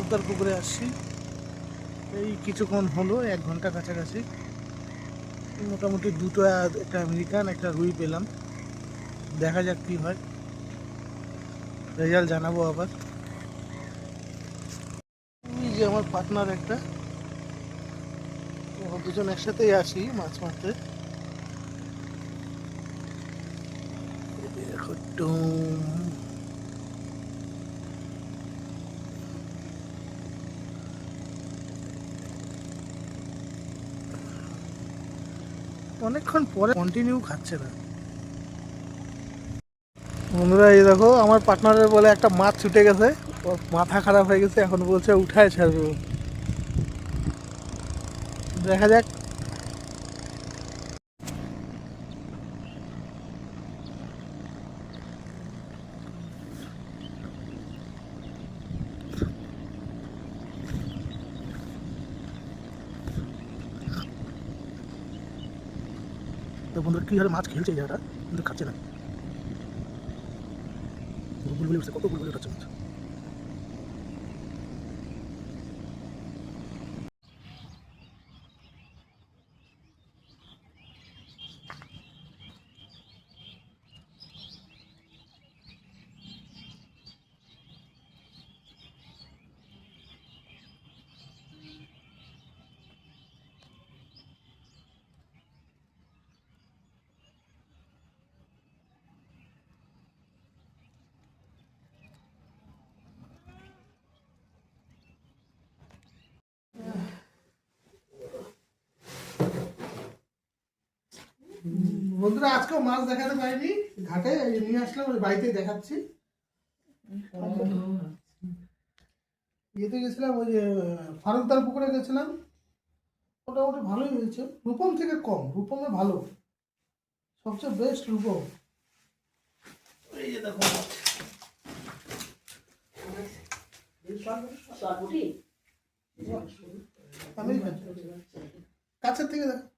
ফারুকদার পুকুরে আসছি। এই কিছুক্ষণ হলো, 1 ঘন্টা কাছাকাছি। মোটামুটি দুটো, একটা আমেরিকান একটা রুই পেলাম। দেখা যাক কি হয়, রেজাল্ট জানাবো আবার। ওই যে আমার পার্টনার একটা, দুজন একসাথেই আসি মাছ মারতে। দেখো টুম, অনেকক্ষণ পরে কন্টিনিউ খাচ্ছে না। বন্ধুরা এই দেখো, আমার পার্টনারের বলে একটা মাছ ছুটে গেছে, ওর মাথা খারাপ হয়ে গেছে, এখন বলছে উঠায় ছাড়বে। দেখা যাক। তো বন্ধুরা কি হারে মাছ খেলছে এই জায়গাটা, কিন্তু খাচ্ছে না। বুলবুলি উঠছে, কত বুলবুলি উঠাচ্ছে মাছ। বন্ধুরা আজকেও মাছ দেখাতে পারিনি ঘাটে, নিয়ে আসলাম, ওই বাড়িতেই দেখাচ্ছি। ইয়েতে গেছিলাম, ওই যে ফারুকদার পুকুরে গেছিলাম, মোটামুটি ভালোই হয়েছে। রূপম থেকে কম, রূপমে ভালো, সবচেয়ে বেস্ট রূপম। এই যে দেখো আমি কাছের থেকে দেখো।